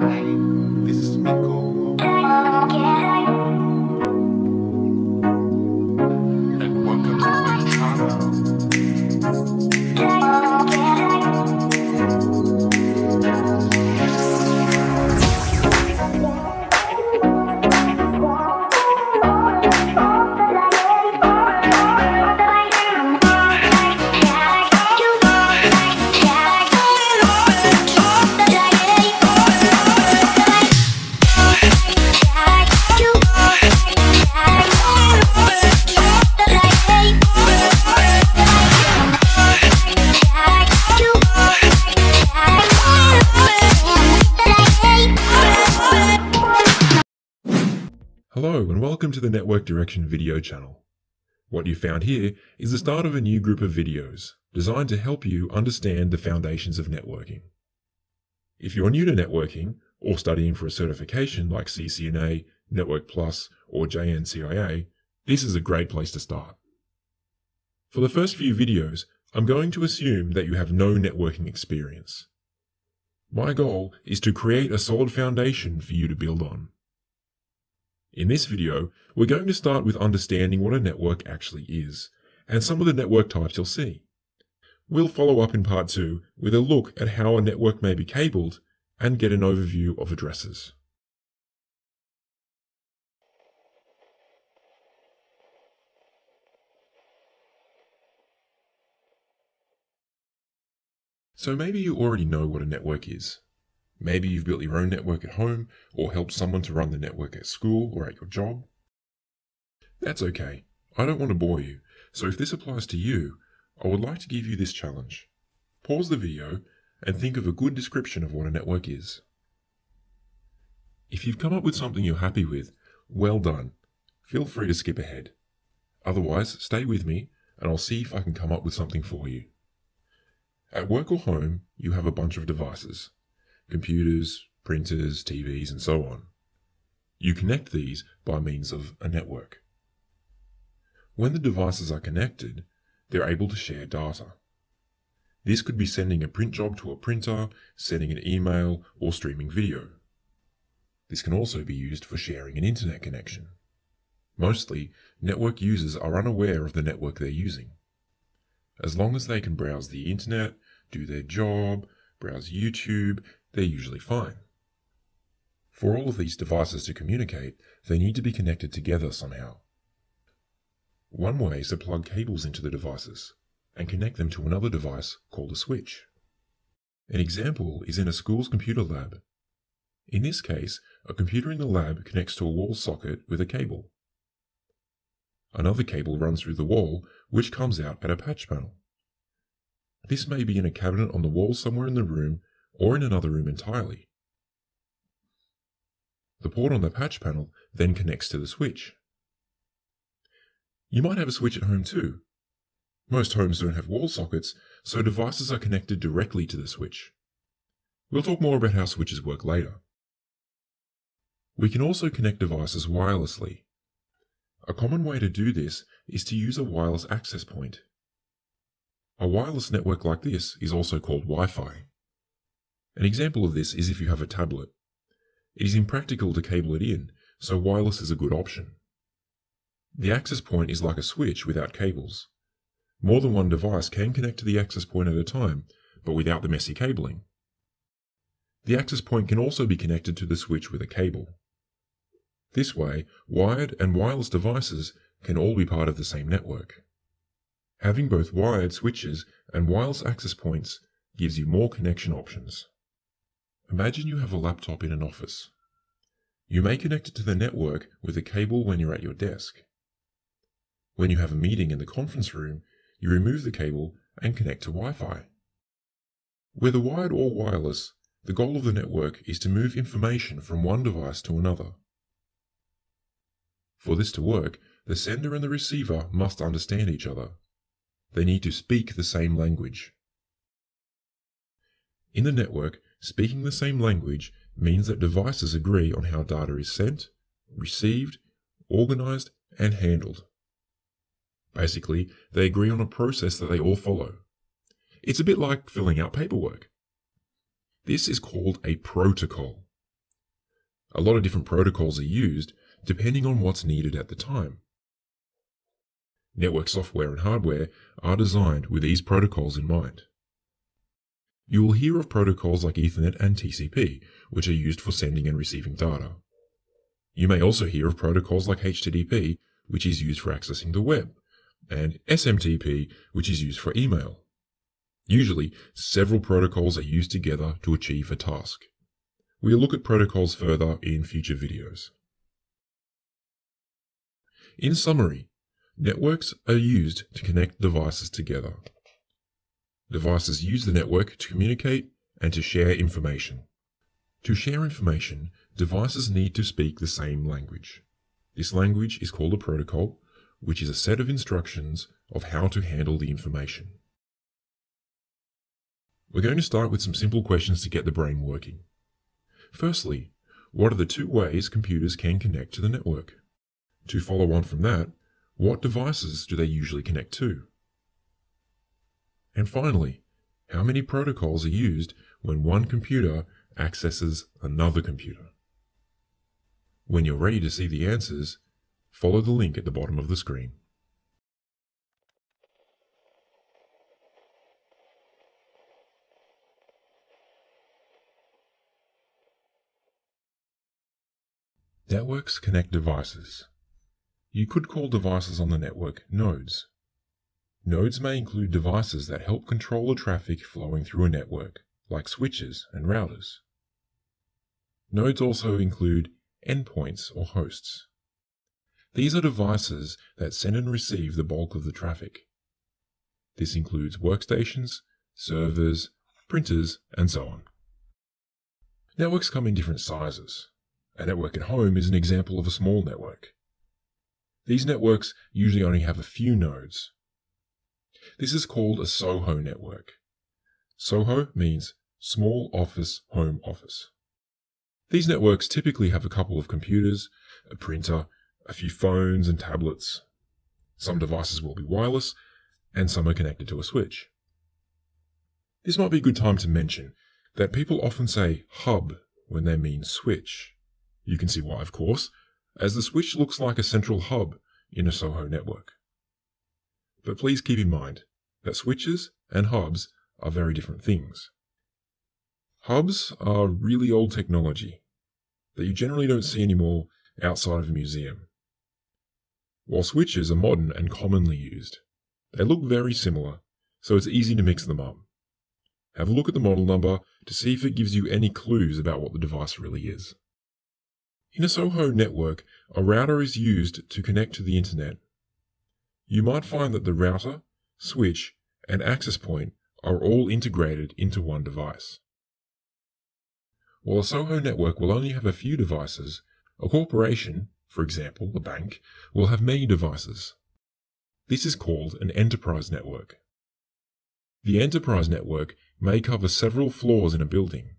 Hi, this is Miko, and welcome to my channel. Hello and welcome to the Network Direction video channel. What you found here is the start of a new group of videos designed to help you understand the foundations of networking. If you're new to networking or studying for a certification like CCNA, Network Plus, or JNCIA, this is a great place to start. For the first few videos, I'm going to assume that you have no networking experience. My goal is to create a solid foundation for you to build on. In this video, we're going to start with understanding what a network actually is, and some of the network types you'll see. We'll follow up in part 2 with a look at how a network may be cabled and get an overview of addresses. So maybe you already know what a network is. Maybe you've built your own network at home or helped someone to run the network at school or at your job. That's okay. I don't want to bore you, so if this applies to you, I would like to give you this challenge. Pause the video and think of a good description of what a network is. If you've come up with something you're happy with, well done. Feel free to skip ahead. Otherwise, stay with me and I'll see if I can come up with something for you. At work or home, you have a bunch of devices. Computers, printers, TVs, and so on. You connect these by means of a network. When the devices are connected, they're able to share data. This could be sending a print job to a printer, sending an email, or streaming video. This can also be used for sharing an internet connection. Mostly, network users are unaware of the network they're using. As long as they can browse the internet, do their job, browse YouTube, they're usually fine. For all of these devices to communicate, they need to be connected together somehow. One way is to plug cables into the devices and connect them to another device called a switch. An example is in a school's computer lab. In this case, a computer in the lab connects to a wall socket with a cable. Another cable runs through the wall, which comes out at a patch panel. This may be in a cabinet on the wall somewhere in the room or in another room entirely. The port on the patch panel then connects to the switch. You might have a switch at home too. Most homes don't have wall sockets, so devices are connected directly to the switch. We'll talk more about how switches work later. We can also connect devices wirelessly. A common way to do this is to use a wireless access point. A wireless network like this is also called Wi-Fi. An example of this is if you have a tablet. It is impractical to cable it in, so wireless is a good option. The access point is like a switch without cables. More than one device can connect to the access point at a time, but without the messy cabling. The access point can also be connected to the switch with a cable. This way, wired and wireless devices can all be part of the same network. Having both wired switches and wireless access points gives you more connection options. Imagine you have a laptop in an office. You may connect it to the network with a cable when you're at your desk. When you have a meeting in the conference room, you remove the cable and connect to Wi-Fi. Whether wired or wireless, the goal of the network is to move information from one device to another. For this to work, the sender and the receiver must understand each other. They need to speak the same language. In the network, speaking the same language means that devices agree on how data is sent, received, organized, and handled. Basically, they agree on a process that they all follow. It's a bit like filling out paperwork. This is called a protocol. A lot of different protocols are used depending on what's needed at the time. Network software and hardware are designed with these protocols in mind. You will hear of protocols like Ethernet and TCP, which are used for sending and receiving data. You may also hear of protocols like HTTP, which is used for accessing the web, and SMTP, which is used for email. Usually, several protocols are used together to achieve a task. We'll look at protocols further in future videos. In summary, networks are used to connect devices together. Devices use the network to communicate and to share information. To share information, devices need to speak the same language. This language is called a protocol, which is a set of instructions of how to handle the information. We're going to start with some simple questions to get the brain working. Firstly, what are the two ways computers can connect to the network? To follow on from that, what devices do they usually connect to? And finally, how many protocols are used when one computer accesses another computer? When you're ready to see the answers, follow the link at the bottom of the screen. Networks connect devices. You could call devices on the network nodes. Nodes may include devices that help control the traffic flowing through a network, like switches and routers. Nodes also include endpoints or hosts. These are devices that send and receive the bulk of the traffic. This includes workstations, servers, printers, and so on. Networks come in different sizes. A network at home is an example of a small network. These networks usually only have a few nodes. This is called a SOHO network. SOHO means Small Office Home Office. These networks typically have a couple of computers, a printer, a few phones and tablets. Some devices will be wireless, and some are connected to a switch. This might be a good time to mention that people often say hub when they mean switch. You can see why, of course, as the switch looks like a central hub in a SOHO network. But please keep in mind that switches and hubs are very different things. Hubs are really old technology that you generally don't see anymore outside of a museum. While switches are modern and commonly used, they look very similar, so it's easy to mix them up. Have a look at the model number to see if it gives you any clues about what the device really is. In a SOHO network, a router is used to connect to the internet. You might find that the router, switch, and access point are all integrated into one device. While a SOHO network will only have a few devices, a corporation, for example a bank, will have many devices. This is called an enterprise network. The enterprise network may cover several floors in a building.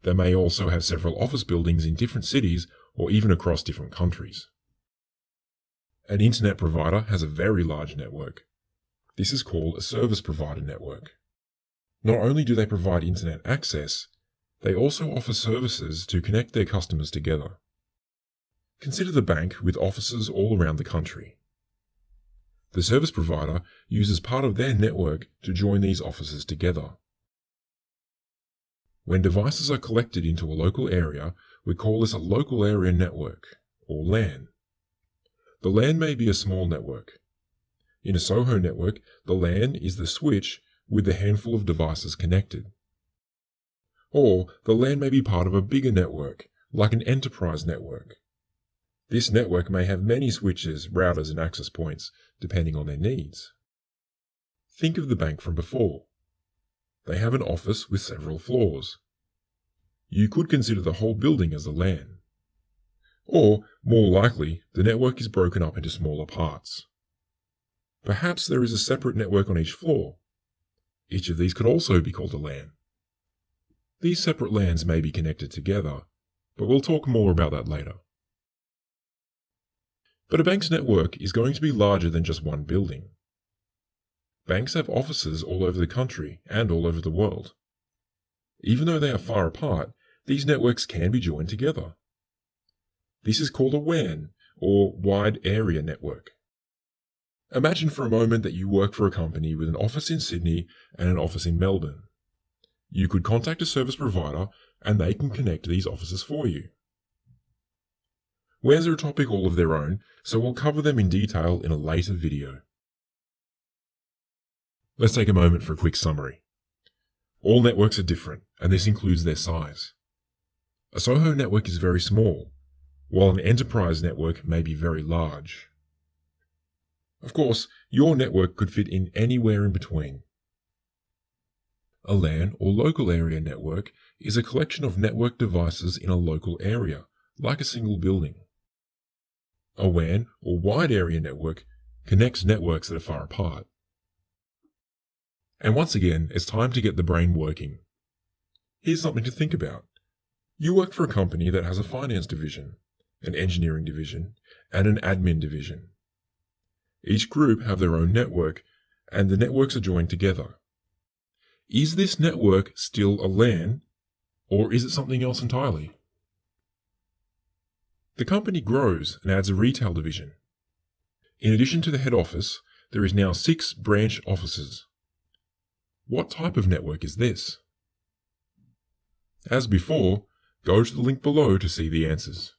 They may also have several office buildings in different cities or even across different countries. An internet provider has a very large network. This is called a service provider network. Not only do they provide internet access, they also offer services to connect their customers together. Consider the bank with offices all around the country. The service provider uses part of their network to join these offices together. When devices are collected into a local area, we call this a local area network, or LAN. The LAN may be a small network. In a SOHO network, the LAN is the switch with a handful of devices connected. Or the LAN may be part of a bigger network, like an enterprise network. This network may have many switches, routers, and access points, depending on their needs. Think of the bank from before. They have an office with several floors. You could consider the whole building as a LAN. Or, more likely, the network is broken up into smaller parts. Perhaps there is a separate network on each floor. Each of these could also be called a LAN. These separate LANs may be connected together, but we'll talk more about that later. But a bank's network is going to be larger than just one building. Banks have offices all over the country and all over the world. Even though they are far apart, these networks can be joined together. This is called a WAN, or Wide Area Network. Imagine for a moment that you work for a company with an office in Sydney and an office in Melbourne. You could contact a service provider and they can connect these offices for you. WANs are a topic all of their own, so we'll cover them in detail in a later video. Let's take a moment for a quick summary. All networks are different, and this includes their size. A SOHO network is very small, while an enterprise network may be very large. Of course, your network could fit in anywhere in between. A LAN, or local area network, is a collection of network devices in a local area, like a single building. A WAN, or wide area network, connects networks that are far apart. And once again, it's time to get the brain working. Here's something to think about. You work for a company that has a finance division, an engineering division, and an admin division. Each group have their own network, and the networks are joined together. Is this network still a LAN, or is it something else entirely? The company grows and adds a retail division. In addition to the head office, there is now 6 branch offices. What type of network is this? As before, go to the link below to see the answers.